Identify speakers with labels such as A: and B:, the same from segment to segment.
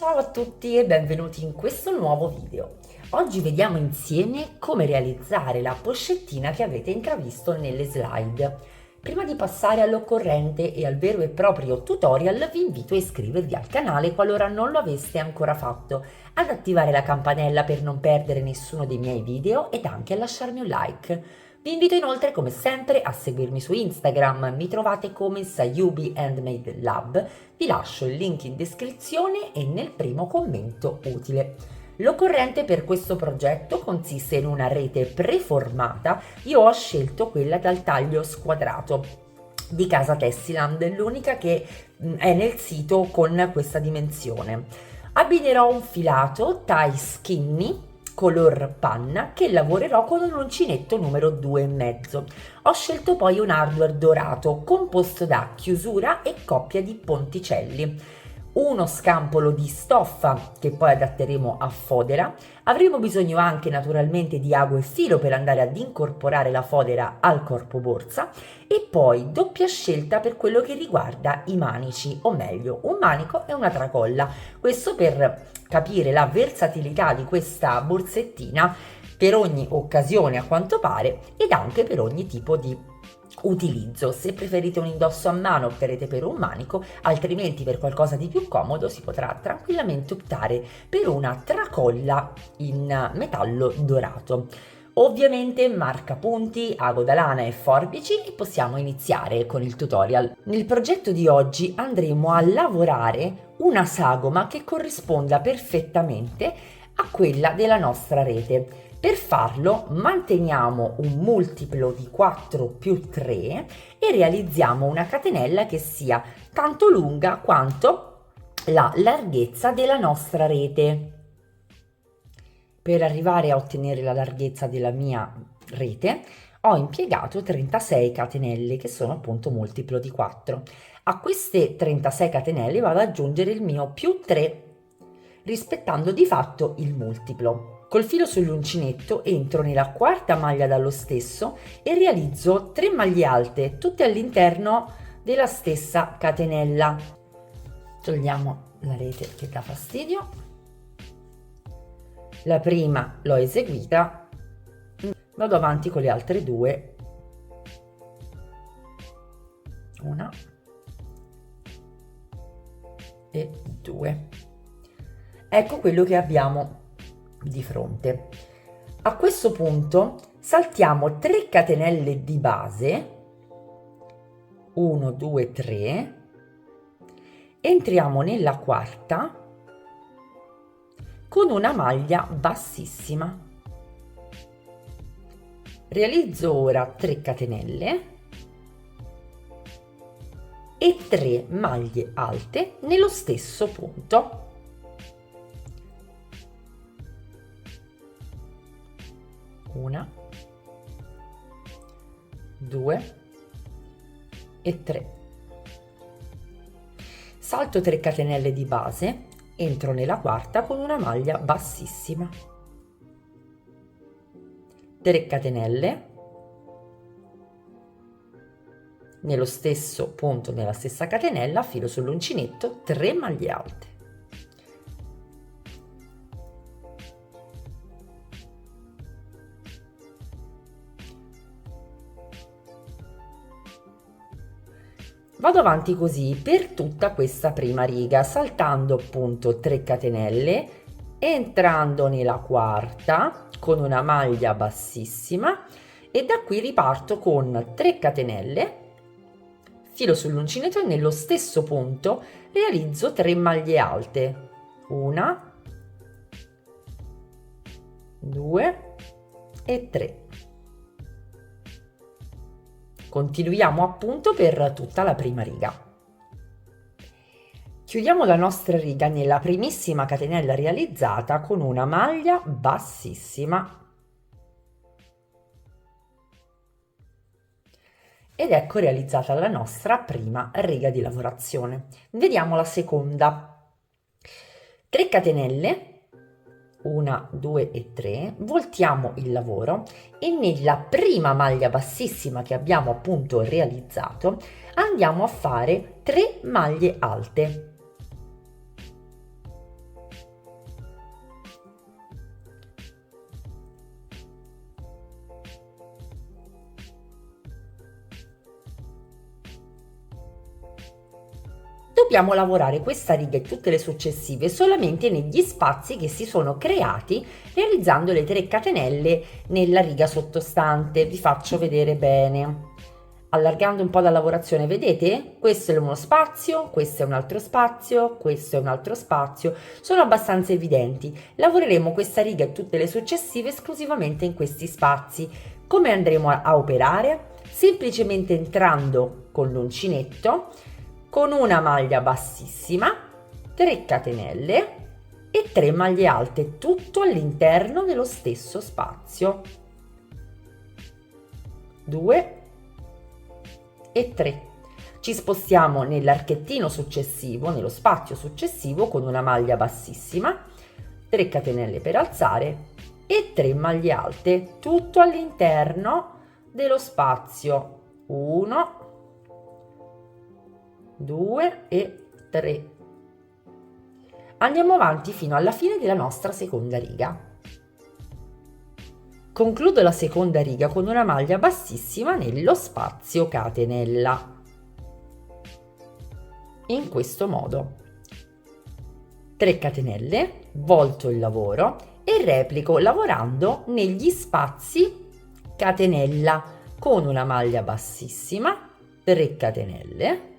A: Ciao a tutti e benvenuti in questo nuovo video. Oggi vediamo insieme come realizzare la pochettina che avete intravisto nelle slide. Prima di passare all'occorrente e al vero e proprio tutorial vi invito a iscrivervi al canale qualora non lo aveste ancora fatto, ad attivare la campanella per non perdere nessuno dei miei video ed anche a lasciarmi un like. Vi invito inoltre, come sempre, a seguirmi su Instagram, mi trovate come Sayubi Handmade Lab, vi lascio il link in descrizione e nel primo commento utile. L'occorrente per questo progetto consiste in una rete preformata, io ho scelto quella dal taglio squadrato di Casa Tessiland, l'unica che è nel sito con questa dimensione. Abbinerò un filato tie skinny color panna che lavorerò con un uncinetto numero 2,5. Ho scelto poi un hardware dorato composto da chiusura e coppia di ponticelli, uno scampolo di stoffa che poi adatteremo a fodera. Avremo bisogno anche naturalmente di ago e filo per andare ad incorporare la fodera al corpo borsa e poi doppia scelta per quello che riguarda i manici, o meglio un manico e una tracolla, questo per capire la versatilità di questa borsettina per ogni occasione a quanto pare ed anche per ogni tipo di utilizzo. Se preferite un indosso a mano opterete per un manico, altrimenti per qualcosa di più comodo si potrà tranquillamente optare per una tracolla in metallo dorato. Ovviamente marcapunti, ago da lana e forbici e possiamo iniziare con il tutorial. Nel progetto di oggi andremo a lavorare una sagoma che corrisponda perfettamente a quella della nostra rete. Per farlo manteniamo un multiplo di 4 più 3 e realizziamo una catenella che sia tanto lunga quanto la larghezza della nostra rete. Per arrivare a ottenere la larghezza della mia rete ho impiegato 36 catenelle che sono appunto multiplo di 4. A queste 36 catenelle vado ad aggiungere il mio più 3 rispettando di fatto il multiplo. Col filo sull'uncinetto entro nella quarta maglia dallo stesso e realizzo 3 maglie alte tutte all'interno della stessa catenella. Togliamo la rete che dà fastidio. La prima l'ho eseguita, vado avanti con le altre due, una e due. Ecco quello che abbiamo di fronte. A questo punto saltiamo 3 catenelle di base, 1 2 3, entriamo nella quarta con una maglia bassissima. Realizzo ora 3 catenelle e 3 maglie alte nello stesso punto. Una, 2 e 3. Salto 3 catenelle di base, entro nella quarta con una maglia bassissima, 3 catenelle nello stesso punto, nella stessa catenella, filo sull'uncinetto, 3 maglie alte. Vado avanti così per tutta questa prima riga, saltando appunto 3 catenelle, entrando nella quarta con una maglia bassissima e da qui riparto con 3 catenelle, filo sull'uncinetto e nello stesso punto realizzo 3 maglie alte, 1, 2 e 3. Continuiamo appunto per tutta la prima riga. Chiudiamo la nostra riga nella primissima catenella realizzata con una maglia bassissima. Ed ecco realizzata la nostra prima riga di lavorazione. Vediamo la seconda. 3 catenelle, 1, 2 e 3, voltiamo il lavoro e nella prima maglia bassissima che abbiamo appunto realizzato andiamo a fare 3 maglie alte. dobbiamo lavorare questa riga e tutte le successive solamente negli spazi che si sono creati realizzando le 3 catenelle nella riga sottostante. Vi faccio vedere bene. Allargando un po' la lavorazione, vedete? Questo è uno spazio, questo è un altro spazio, questo è un altro spazio, sono abbastanza evidenti. Lavoreremo questa riga e tutte le successive esclusivamente in questi spazi. Come andremo a operare? Semplicemente entrando con l'uncinetto, con una maglia bassissima, 3 catenelle e 3 maglie alte, tutto all'interno dello stesso spazio. 2 e 3. Ci spostiamo nell'archettino successivo, nello spazio successivo, con una maglia bassissima, 3 catenelle per alzare e 3 maglie alte, tutto all'interno dello spazio. 1, 2 e 3. Andiamo avanti fino alla fine della nostra seconda riga. Concludo la seconda riga con una maglia bassissima nello spazio catenella, in questo modo. 3 catenelle, volto il lavoro e replico lavorando negli spazi catenella con una maglia bassissima, 3 catenelle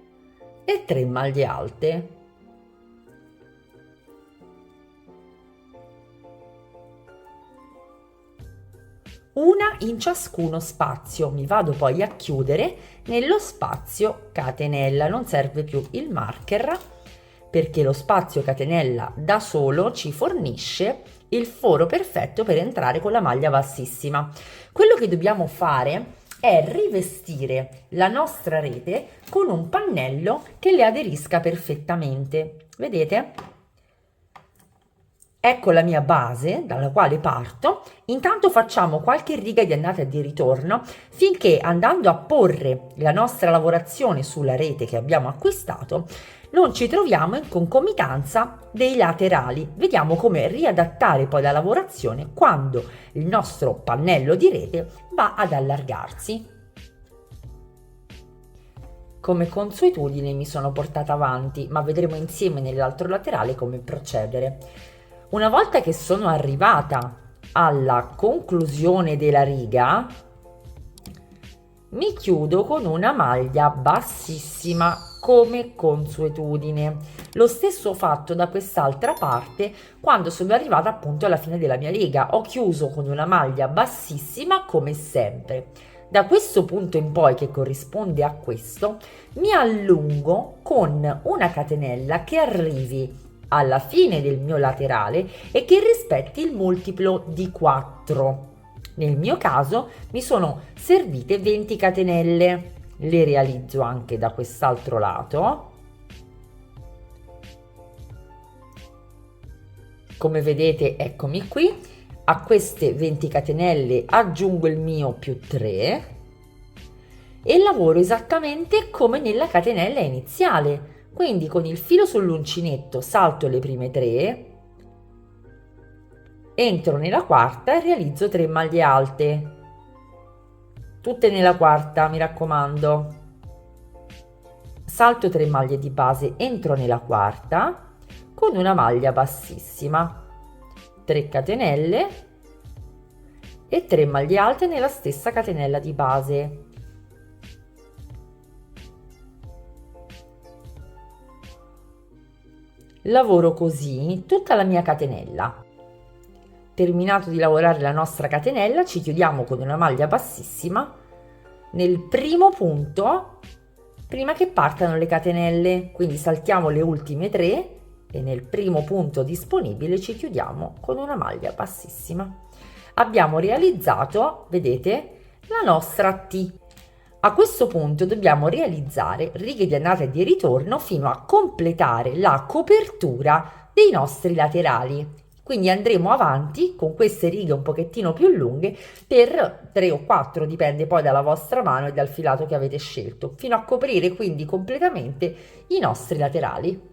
A: e 3 maglie alte. Una in ciascuno spazio. Mi vado poi a chiudere nello spazio catenella. Non serve più il marker perché lo spazio catenella da solo ci fornisce il foro perfetto per entrare con la maglia bassissima. Quello che dobbiamo fare è rivestire la nostra rete con un pannello che le aderisca perfettamente. Vedete? Ecco la mia base dalla quale parto. Intanto facciamo qualche riga di andata e di ritorno finché, andando a porre la nostra lavorazione sulla rete che abbiamo acquistato, non ci troviamo in concomitanza dei laterali. Vediamo come riadattare poi la lavorazione quando il nostro pannello di rete va ad allargarsi. Come consuetudine mi sono portata avanti, ma vedremo insieme nell'altro laterale come procedere. Una volta che sono arrivata alla conclusione della riga, mi chiudo con una maglia bassissima come consuetudine. Lo stesso ho fatto da quest'altra parte quando sono arrivata appunto alla fine della mia riga. Ho chiuso con una maglia bassissima come sempre. Da questo punto in poi, che corrisponde a questo, mi allungo con una catenella che arrivi alla fine del mio laterale e che rispetti il multiplo di 4. Nel mio caso mi sono servite 20 catenelle, le realizzo anche da quest'altro lato. Come vedete, eccomi qui, a queste 20 catenelle aggiungo il mio più 3 e lavoro esattamente come nella catenella iniziale. Quindi con il filo sull'uncinetto salto le prime 3, entro nella quarta e realizzo 3 maglie alte, tutte nella quarta, mi raccomando. Salto 3 maglie di base, entro nella quarta con una maglia bassissima, 3 catenelle e 3 maglie alte nella stessa catenella di base. Lavoro così tutta la mia catenella. Terminato di lavorare la nostra catenella, ci chiudiamo con una maglia bassissima nel primo punto prima che partano le catenelle, quindi saltiamo le ultime 3 e nel primo punto disponibile ci chiudiamo con una maglia bassissima. Abbiamo realizzato, vedete, la nostra T. A questo punto dobbiamo realizzare righe di andata e di ritorno fino a completare la copertura dei nostri laterali. Quindi andremo avanti con queste righe un pochettino più lunghe per 3 o 4, dipende poi dalla vostra mano e dal filato che avete scelto, fino a coprire quindi completamente i nostri laterali.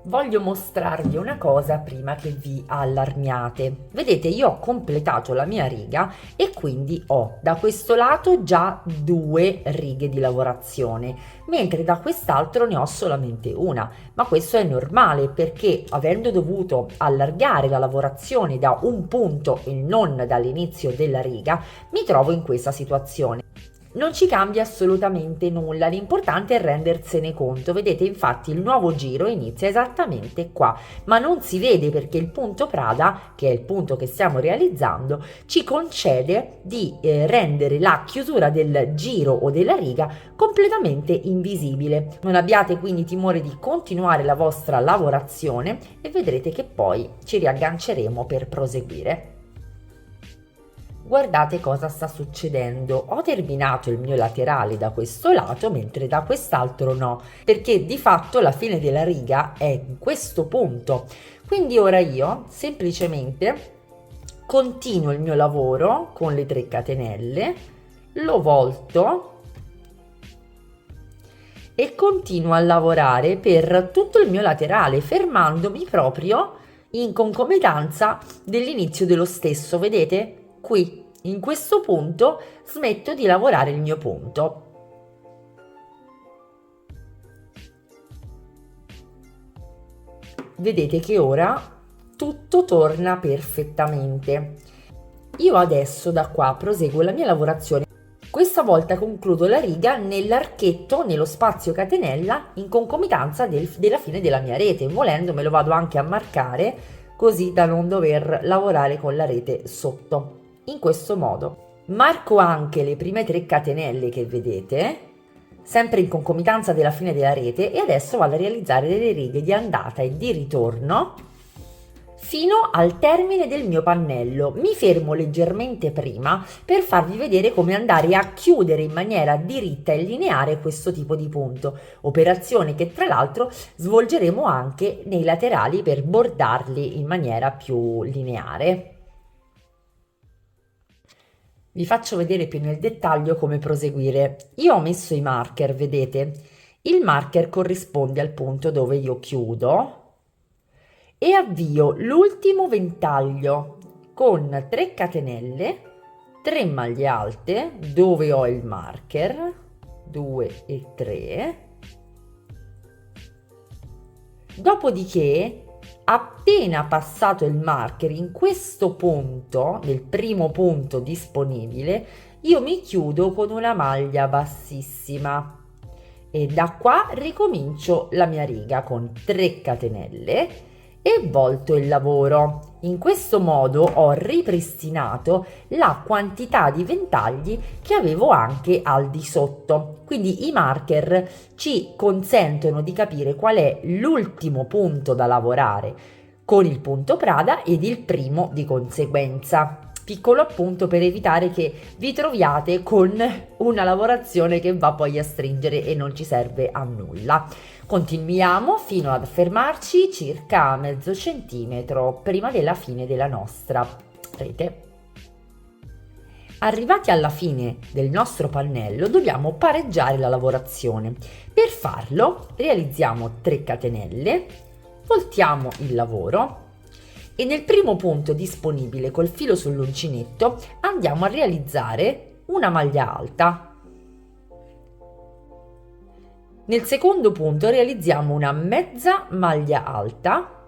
A: voglio mostrarvi una cosa prima che vi allarmiate. Vedete, io ho completato la mia riga e quindi ho da questo lato già 2 righe di lavorazione, mentre da quest'altro ne ho solamente una. Ma questo è normale perché, avendo dovuto allargare la lavorazione da un punto e non dall'inizio della riga, mi trovo in questa situazione. Non ci cambia assolutamente nulla, l'importante è rendersene conto. Vedete, infatti il nuovo giro inizia esattamente qua, ma non si vede perché il punto Prada, che è il punto che stiamo realizzando, ci concede di rendere la chiusura del giro o della riga completamente invisibile. Non abbiate quindi timore di continuare la vostra lavorazione e vedrete che poi ci riagganceremo per proseguire. Guardate cosa sta succedendo. Ho terminato il mio laterale da questo lato, mentre da quest'altro no, perché di fatto la fine della riga è in questo punto. Quindi ora io semplicemente continuo il mio lavoro con le 3 catenelle, lo volto e continuo a lavorare per tutto il mio laterale, fermandomi proprio in concomitanza dell'inizio dello stesso. Vedete? Qui, in questo punto, smetto di lavorare il mio punto. Vedete che ora tutto torna perfettamente. Io adesso da qua proseguo la mia lavorazione. Questa volta concludo la riga nell'archetto, nello spazio catenella, in concomitanza della fine della mia rete. Volendo me lo vado anche a marcare, così da non dover lavorare con la rete sotto. In questo modo marco anche le prime 3 catenelle che vedete, sempre in concomitanza della fine della rete, e adesso vado a realizzare delle righe di andata e di ritorno fino al termine del mio pannello. Mi fermo leggermente prima per farvi vedere come andare a chiudere in maniera diritta e lineare questo tipo di punto, operazione che tra l'altro svolgeremo anche nei laterali per bordarli in maniera più lineare. Vi faccio vedere più nel dettaglio come proseguire. Io ho messo i marker, vedete? Il marker corrisponde al punto dove io chiudo e avvio l'ultimo ventaglio con 3 catenelle, 3 maglie alte dove ho il marker, 2 e 3. Dopodiché, appena passato il marker in questo punto, nel primo punto disponibile, io mi chiudo con una maglia bassissima e da qua ricomincio la mia riga con 3 catenelle e volto il lavoro. In questo modo ho ripristinato la quantità di ventagli che avevo anche al di sotto. Quindi i marker ci consentono di capire qual è l'ultimo punto da lavorare con il punto Prada ed il primo di conseguenza. Piccolo appunto per evitare che vi troviate con una lavorazione che va poi a stringere e non ci serve a nulla. Continuiamo fino ad fermarci circa mezzo centimetro prima della fine della nostra rete. Arrivati alla fine del nostro pannello dobbiamo pareggiare la lavorazione. Per farlo realizziamo 3 catenelle, voltiamo il lavoro e nel primo punto disponibile col filo sull'uncinetto andiamo a realizzare una maglia alta. Nel secondo punto realizziamo una mezza maglia alta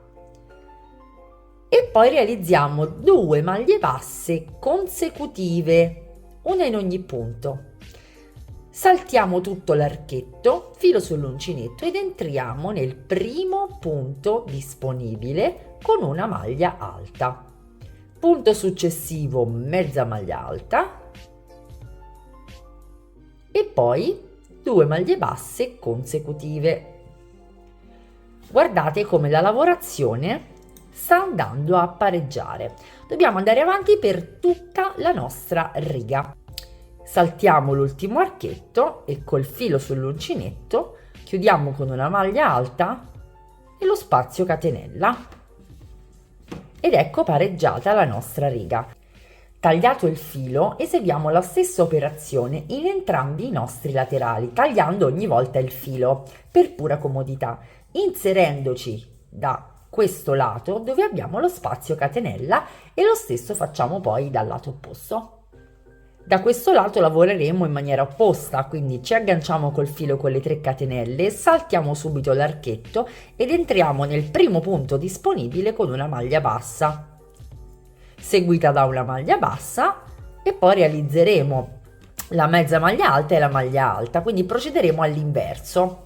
A: e poi realizziamo 2 maglie basse consecutive, una in ogni punto. Saltiamo tutto l'archetto, filo sull'uncinetto ed entriamo nel primo punto disponibile con una maglia alta. Punto successivo, mezza maglia alta e poi 2 maglie basse consecutive. Guardate come la lavorazione sta andando a pareggiare. Dobbiamo andare avanti per tutta la nostra riga. Saltiamo l'ultimo archetto e col filo sull'uncinetto chiudiamo con una maglia alta e lo spazio catenella. Ed ecco pareggiata la nostra riga. Tagliato il filo, eseguiamo la stessa operazione in entrambi i nostri laterali, tagliando ogni volta il filo per pura comodità, inserendoci da questo lato dove abbiamo lo spazio catenella e lo stesso facciamo poi dal lato opposto. Da questo lato lavoreremo in maniera opposta, quindi ci agganciamo col filo con le 3 catenelle, saltiamo subito l'archetto ed entriamo nel primo punto disponibile con una maglia bassa, seguita da una maglia bassa, e poi realizzeremo la mezza maglia alta e la maglia alta, quindi procederemo all'inverso.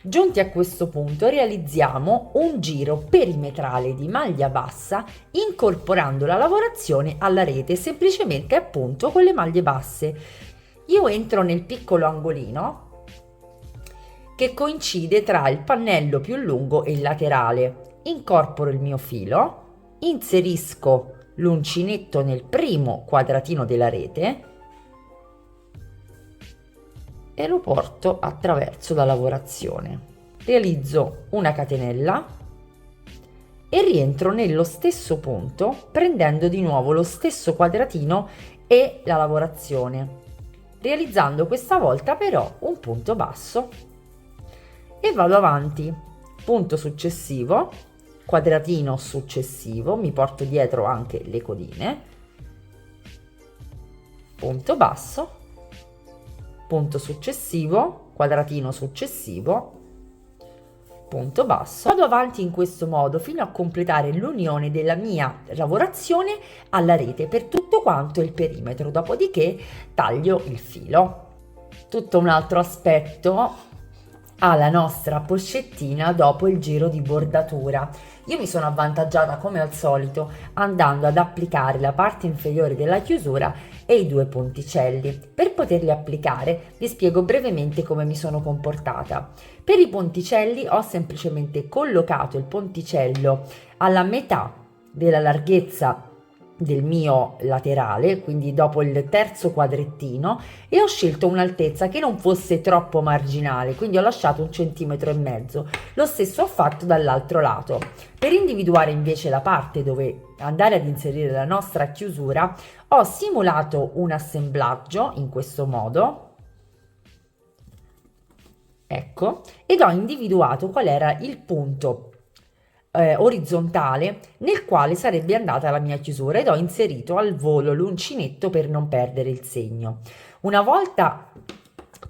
A: Giunti a questo punto realizziamo un giro perimetrale di maglia bassa incorporando la lavorazione alla rete semplicemente appunto con le maglie basse. Io entro nel piccolo angolino che coincide tra il pannello più lungo e il laterale, incorporo il mio filo, inserisco l'uncinetto nel primo quadratino della rete e lo porto attraverso la lavorazione. Realizzo una catenella e rientro nello stesso punto prendendo di nuovo lo stesso quadratino e la lavorazione, realizzando questa volta però un punto basso e vado avanti. Punto successivo, quadratino successivo, mi porto dietro anche le codine, punto basso, punto successivo, quadratino successivo, punto basso. Vado avanti in questo modo fino a completare l'unione della mia lavorazione alla rete per tutto quanto il perimetro, dopodiché taglio il filo. Tutto un altro aspetto alla nostra pochettina dopo il giro di bordatura. Io mi sono avvantaggiata come al solito andando ad applicare la parte inferiore della chiusura e i 2 ponticelli. Per poterli applicare vi spiego brevemente come mi sono comportata. Per i ponticelli ho semplicemente collocato il ponticello alla metà della larghezza del mio laterale, quindi dopo il terzo quadrettino, e ho scelto un'altezza che non fosse troppo marginale, quindi ho lasciato 1,5 cm. Lo stesso ho fatto dall'altro lato. Per individuare invece la parte dove andare ad inserire la nostra chiusura ho simulato un assemblaggio in questo modo, ecco, ed ho individuato qual era il punto orizzontale nel quale sarebbe andata la mia chiusura ed ho inserito al volo l'uncinetto per non perdere il segno. Una volta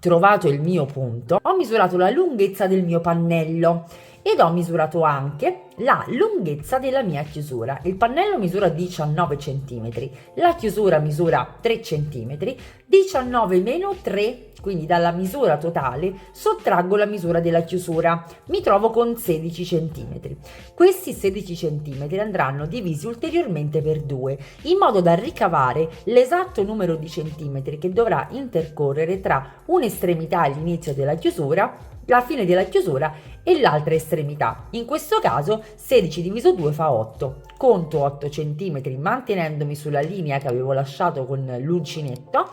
A: trovato il mio punto, ho misurato la lunghezza del mio pannello ed ho misurato anche la lunghezza della mia chiusura. Il pannello misura 19 cm, la chiusura misura 3 cm, 19 meno 3, quindi dalla misura totale sottraggo la misura della chiusura, mi trovo con 16 cm. Questi 16 cm andranno divisi ulteriormente per 2, in modo da ricavare l'esatto numero di centimetri che dovrà intercorrere tra un'estremità e l'inizio della chiusura, la fine della chiusura e l'altra estremità. In questo caso 16 diviso 2 fa 8. Conto 8 cm mantenendomi sulla linea che avevo lasciato con l'uncinetto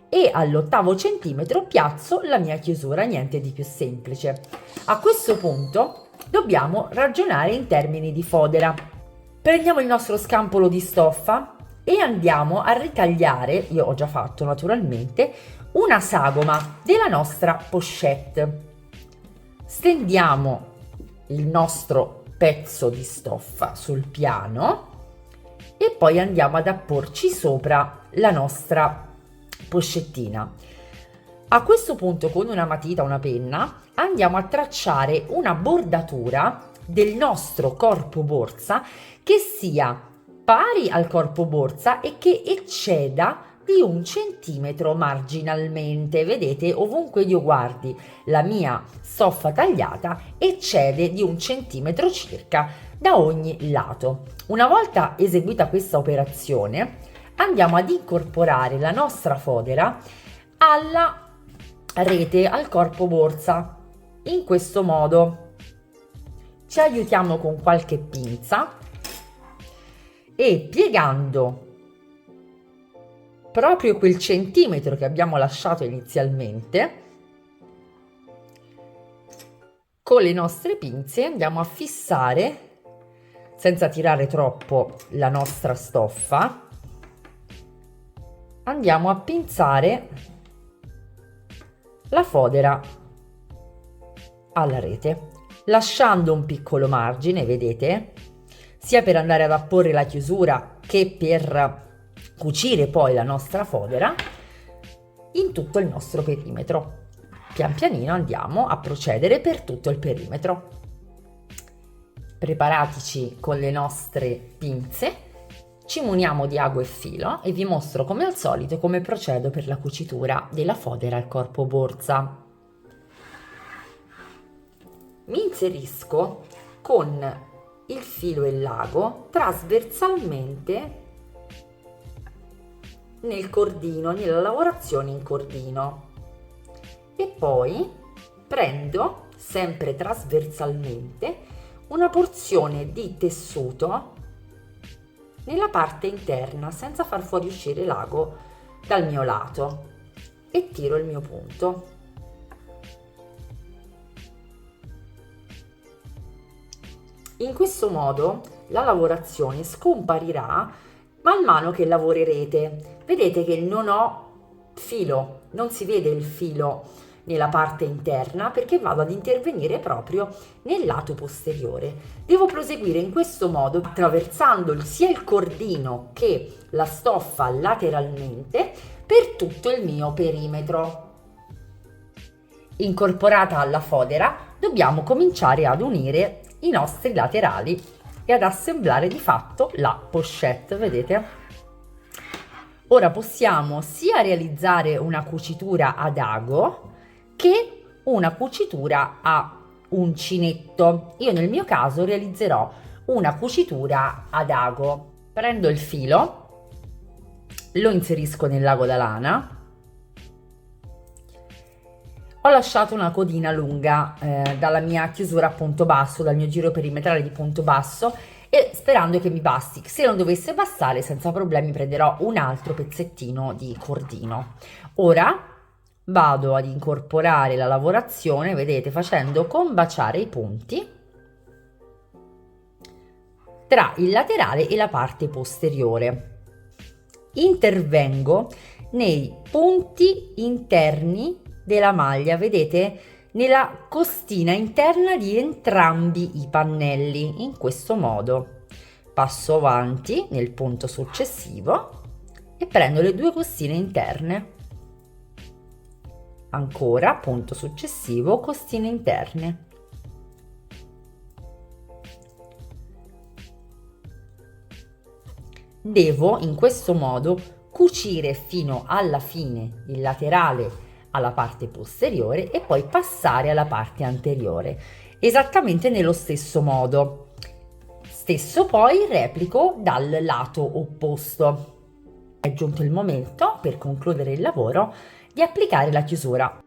A: e all'8° centimetro piazzo la mia chiusura, niente di più semplice. A questo punto dobbiamo ragionare in termini di fodera. Prendiamo il nostro scampolo di stoffa e andiamo a ritagliare, io ho già fatto naturalmente, una sagoma della nostra pochette. Stendiamo il nostro pezzo di stoffa sul piano e poi andiamo ad apporci sopra la nostra pochettina. A questo punto con una matita o una penna andiamo a tracciare una bordatura del nostro corpo borsa che sia pari al corpo borsa e che ecceda di 1 centimetro marginalmente. Vedete, ovunque io guardi la mia stoffa tagliata eccede di 1 centimetro circa da ogni lato. Una volta eseguita questa operazione andiamo ad incorporare la nostra fodera alla rete, al corpo borsa, in questo modo. Ci aiutiamo con qualche pinza e piegando proprio quel centimetro che abbiamo lasciato inizialmente, con le nostre pinze andiamo a fissare, senza tirare troppo la nostra stoffa, andiamo a pinzare la fodera alla rete. lasciando un piccolo margine, vedete, sia per andare ad apporre la chiusura che per cucire poi la nostra fodera in tutto il nostro perimetro. Pian pianino andiamo a procedere per tutto il perimetro. Preparatici con le nostre pinze, ci muniamo di ago e filo e vi mostro come al solito come procedo per la cucitura della fodera al corpo borsa. Mi inserisco con il filo e l'ago trasversalmente nel cordino, nella lavorazione in cordino, e poi prendo sempre trasversalmente una porzione di tessuto nella parte interna senza far fuoriuscire l'ago dal mio lato e tiro il mio punto. In questo modo la lavorazione scomparirà man mano che lavorerete. Vedete che non ho filo, non si vede il filo nella parte interna perché vado ad intervenire proprio nel lato posteriore. Devo proseguire in questo modo attraversando sia il cordino che la stoffa lateralmente per tutto il mio perimetro. Incorporata alla fodera, dobbiamo cominciare ad unire i nostri laterali e ad assemblare di fatto la pochette, vedete? Ora possiamo sia realizzare una cucitura ad ago che una cucitura a uncinetto. Io nel mio caso realizzerò una cucitura ad ago. Prendo il filo, lo inserisco nell'ago da lana. Ho lasciato una codina lunga dalla mia chiusura a punto basso, dal mio giro perimetrale di punto basso, e sperando che mi basti. Se non dovesse bastare, senza problemi prenderò un altro pezzettino di cordino. Ora vado ad incorporare la lavorazione, vedete, facendo combaciare i punti tra il laterale e la parte posteriore. Intervengo nei punti interni della maglia, vedete, nella costina interna di entrambi i pannelli. In questo modo passo avanti nel punto successivo e prendo le due costine interne. Ancora punto successivo, costine interne. Devo in questo modo cucire fino alla fine il laterale alla parte posteriore e poi passare alla parte anteriore, esattamente nello stesso modo. Stesso poi replico dal lato opposto. È giunto il momento, per concludere il lavoro, di applicare la chiusura.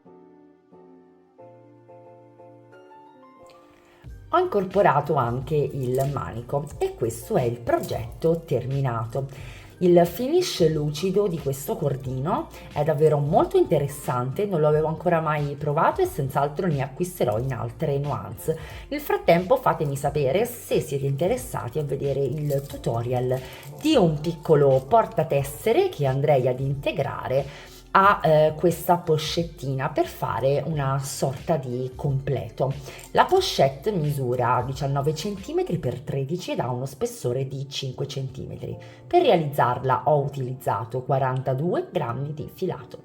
A: Ho incorporato anche il manico e questo è il progetto terminato. Il finish lucido di questo cordino è davvero molto interessante, non lo avevo ancora mai provato e senz'altro ne acquisterò in altre nuance. Nel frattempo fatemi sapere se siete interessati a vedere il tutorial di un piccolo portatessere che andrei ad integrare a questa pochettina per fare una sorta di completo. La pochette misura 19 cm x 13 ed ha uno spessore di 5 cm. Per realizzarla ho utilizzato 42 grammi di filato.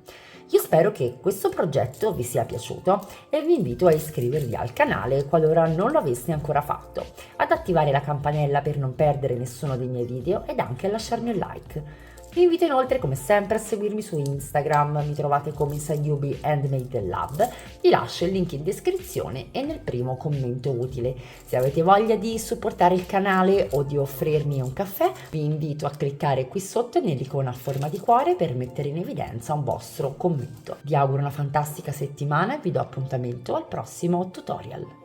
A: Io spero che questo progetto vi sia piaciuto e vi invito a iscrivervi al canale qualora non lo aveste ancora fatto, ad attivare la campanella per non perdere nessuno dei miei video ed anche a lasciarmi un like. Vi invito inoltre come sempre a seguirmi su Instagram, mi trovate come Sayubi Handmade Lab, vi lascio il link in descrizione e nel primo commento utile. Se avete voglia di supportare il canale o di offrirmi un caffè, vi invito a cliccare qui sotto nell'icona a forma di cuore per mettere in evidenza un vostro commento. Vi auguro una fantastica settimana e vi do appuntamento al prossimo tutorial.